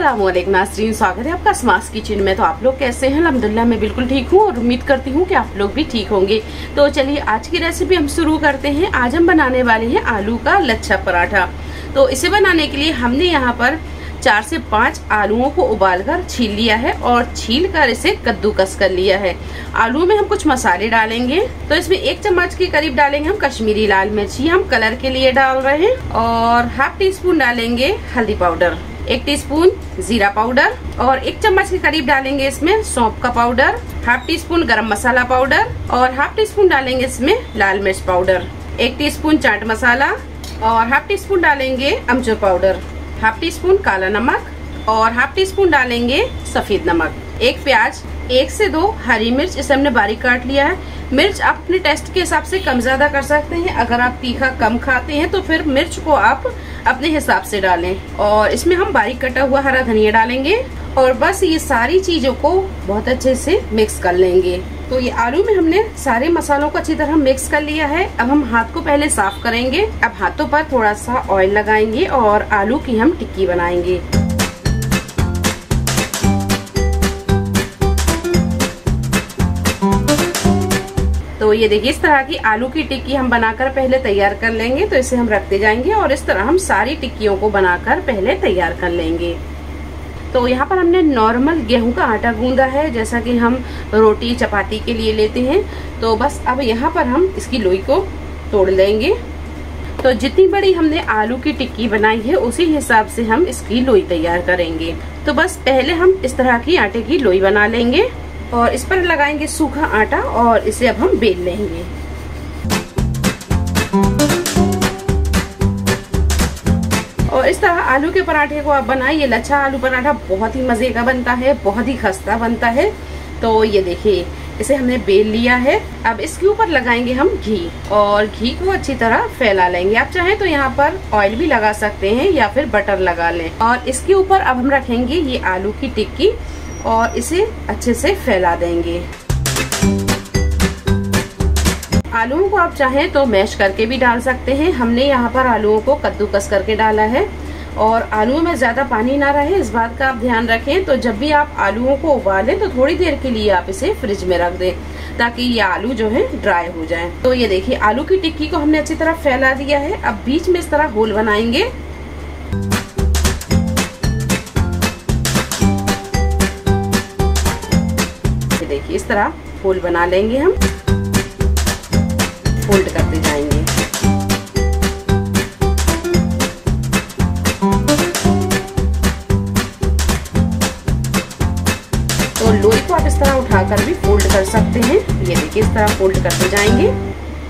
अस्सलामुअलैकुम नाज़रीन, स्वागत है आपका स्मार्ट किचन में। तो आप लोग कैसे हैं? अल्हम्दुलिल्लाह मैं बिल्कुल ठीक हूँ और उम्मीद करती हूँ कि आप लोग भी ठीक होंगे। तो चलिए आज की रेसिपी हम शुरू करते हैं। आज हम बनाने वाले हैं आलू का लच्छा पराठा। तो इसे बनाने के लिए हमने यहाँ पर 4 से 5 आलूओं को उबालकर छील लिया है और छील कर इसे कद्दूकस कर लिया है। आलू में हम कुछ मसाले डालेंगे। तो इसमें 1 चम्मच के करीब डालेंगे हम कश्मीरी लाल मिर्ची, हम कलर के लिए डाल रहे हैं। और ½ टीस्पून डालेंगे हल्दी पाउडर, 1 टीस्पून जीरा पाउडर और 1 चम्मच के करीब डालेंगे इसमें सौंफ का पाउडर, ½ टीस्पून गरम मसाला पाउडर और ½ टीस्पून डालेंगे इसमें लाल मिर्च पाउडर, 1 टीस्पून चाट मसाला और ½ टीस्पून डालेंगे अमचूर पाउडर, ½ टीस्पून काला नमक और ½ टीस्पून डालेंगे सफेद नमक। 1 प्याज, 1 से 2 हरी मिर्च, इसे हमने बारीक काट लिया है। मिर्च आप अपने टेस्ट के हिसाब से कम ज्यादा कर सकते हैं। अगर आप तीखा कम खाते हैं तो फिर मिर्च को आप अपने हिसाब से डालें। और इसमें हम बारीक कटा हुआ हरा धनिया डालेंगे और बस ये सारी चीजों को बहुत अच्छे से मिक्स कर लेंगे। तो ये आलू में हमने सारे मसालों को अच्छी तरह मिक्स कर लिया है। अब हम हाथ को पहले साफ करेंगे। अब हाथों पर थोड़ा सा ऑयल लगाएंगे और आलू की हम टिक्की बनाएंगे। तो ये देखिए, इस तरह की आलू की टिक्की हम बनाकर पहले तैयार कर लेंगे। तो इसे हम रखते जाएंगे और इस तरह हम सारी टिक्कियों को बनाकर पहले तैयार कर लेंगे। तो यहाँ पर हमने नॉर्मल गेहूं का आटा गूंदा है, जैसा कि हम रोटी चपाती के लिए लेते हैं। तो बस अब यहाँ पर हम इसकी लोई को तोड़ लेंगे। तो जितनी बड़ी हमने आलू की टिक्की बनाई है उसी हिसाब से हम इसकी लोई तैयार करेंगे। तो बस पहले हम इस तरह की आटे की लोई बना लेंगे और इस पर लगाएंगे सूखा आटा और इसे अब हम बेल लेंगे। और इस तरह आलू के पराठे को आप बनाइए। लच्छा आलू पराठा बहुत ही मजे का बनता है, बहुत ही खस्ता बनता है। तो ये देखिए, इसे हमने बेल लिया है। अब इसके ऊपर लगाएंगे हम घी और घी को अच्छी तरह फैला लेंगे। आप चाहें तो यहाँ पर ऑयल भी लगा सकते हैं या फिर बटर लगा लें। और इसके ऊपर अब हम रखेंगे ये आलू की टिक्की और इसे अच्छे से फैला देंगे। आलूओं को आप चाहें तो मैश करके भी डाल सकते हैं। हमने यहाँ पर आलूओं को कद्दूकस करके डाला है। और आलूओं में ज्यादा पानी ना रहे, इस बात का आप ध्यान रखें। तो जब भी आप आलूओं को उबालें तो थोड़ी देर के लिए आप इसे फ्रिज में रख दें ताकि ये आलू जो है ड्राई हो जाए। तो ये देखिए, आलू की टिक्की को हमने अच्छी तरह फैला दिया है। अब बीच में इस तरह होल बनाएंगे। देखिए, इस तरह होल बना लेंगे, हम फोल्ड करते जाएंगे। तो लोई को आप इस तरह उठाकर भी फोल्ड कर सकते हैं। ये देखिए, इस तरह फोल्ड करते जाएंगे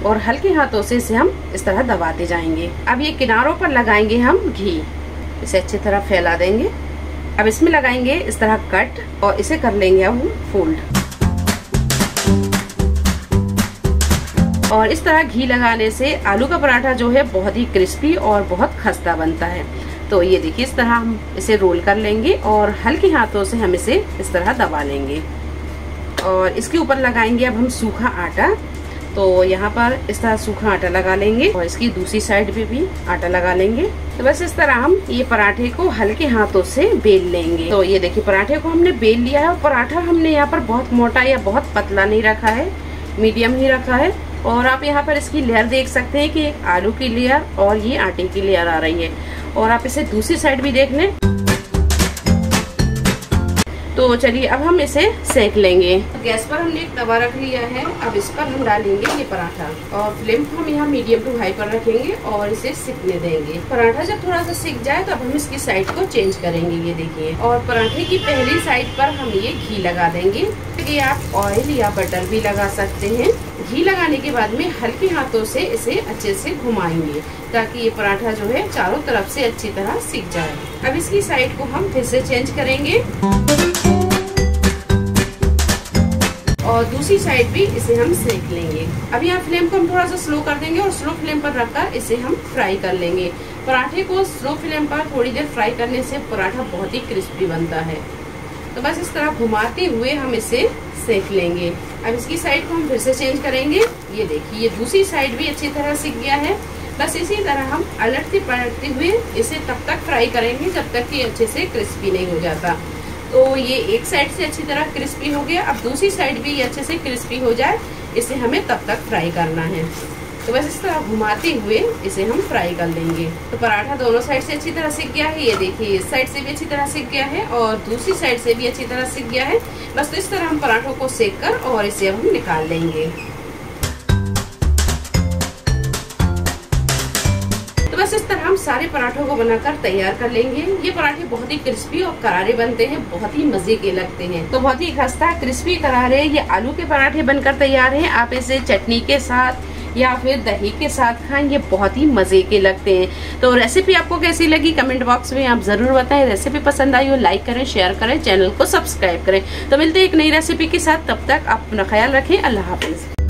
और हल्के हाथों से इसे हम इस तरह दबाते जाएंगे। अब ये किनारों पर लगाएंगे हम घी, इसे अच्छी तरह फैला देंगे। अब इसमें लगाएंगे इस तरह कट और इसे कर लेंगे अब हम फोल्ड। और इस तरह घी लगाने से आलू का पराठा जो है बहुत ही क्रिस्पी और बहुत खस्ता बनता है। तो ये देखिए, इस तरह हम इसे रोल कर लेंगे और हल्के हाथों से हम इसे इस तरह दबा लेंगे। और इसके ऊपर लगाएंगे अब हम सूखा आटा। तो यहाँ पर इस तरह सूखा आटा लगा लेंगे और इसकी दूसरी साइड पे भी आटा लगा लेंगे। तो बस इस तरह हम ये पराठे को हल्के हाथों से बेल लेंगे। तो ये देखिए, पराठे को हमने बेल लिया है। और पराठा हमने यहाँ पर बहुत मोटा या बहुत पतला नहीं रखा है, मीडियम ही रखा है। और आप यहाँ पर इसकी लेयर देख सकते हैं कि एक आलू की लेयर और ये आटे की लेयर आ रही है। और आप इसे दूसरी साइड भी देख लें। तो चलिए अब हम इसे सेक लेंगे। गैस पर हमने एक तवा रख लिया है। अब इस पर हम डालेंगे ये पराठा और फ्लेम को हम यहाँ मीडियम टू हाई पर रखेंगे और इसे सिकने देंगे। पराठा जब थोड़ा सा सिक जाए तो अब हम इसकी साइड को चेंज करेंगे। ये देखिए, और पराठे की पहली साइड पर हम ये घी लगा देंगे। ये आप ऑयल या बटर भी लगा सकते हैं। घी लगाने के बाद में हल्के हाथों से इसे अच्छे से घुमाएंगे ताकि ये पराठा जो है चारों तरफ से अच्छी तरह सिक जाए। अब इसकी साइड को हम फिर से चेंज करेंगे और दूसरी साइड भी इसे हम सेक लेंगे। अब यहाँ फ्लेम को हम थोड़ा सा स्लो कर देंगे और स्लो फ्लेम पर रखकर इसे हम फ्राई कर लेंगे। पराठे को स्लो फ्लेम पर थोड़ी देर फ्राई करने से पराठा बहुत ही क्रिस्पी बनता है। तो बस इस तरह घुमाते हुए हम इसे सेक लेंगे। अब इसकी साइड को हम फिर से चेंज करेंगे। ये देखिए, ये दूसरी साइड भी अच्छी तरह सिक गया है। बस इसी तरह हम अलटते पलटते हुए इसे तब तक फ्राई करेंगे जब तक कि अच्छे से क्रिस्पी नहीं हो जाता। तो ये एक साइड से अच्छी तरह क्रिस्पी हो गया, अब दूसरी साइड भी ये अच्छे से क्रिस्पी हो जाए इसे हमें तब तक फ्राई करना है। तो बस इस तरह घुमाते हुए इसे हम फ्राई कर लेंगे। तो पराठा दोनों साइड से अच्छी तरह सिक गया है, ये देखिए इस साइड से भी अच्छी तरह सिक गया है और दूसरी साइड से भी अच्छी तरह सिक गया है। बस तो इस तरह हम पराठों को सेक कर और इसे हम निकाल लेंगे। तो बस इस तरह हम सारे पराठों को बनाकर तैयार कर लेंगे। ये पराठे बहुत ही क्रिस्पी और करारे बनते हैं, बहुत ही मजे के लगते हैं। तो बहुत ही खस्ता क्रिस्पी करारे ये आलू के पराठे बनकर तैयार हैं। आप इसे चटनी के साथ या फिर दही के साथ खाएं, ये बहुत ही मजे के लगते हैं। तो रेसिपी आपको कैसी लगी कमेंट बॉक्स में आप जरूर बताएं। रेसिपी पसंद आई हो लाइक करें, शेयर करें, चैनल को सब्सक्राइब करें। तो मिलते हैं एक नई रेसिपी के साथ, तब तक आप अपना ख्याल रखें। अल्लाह हाफिज।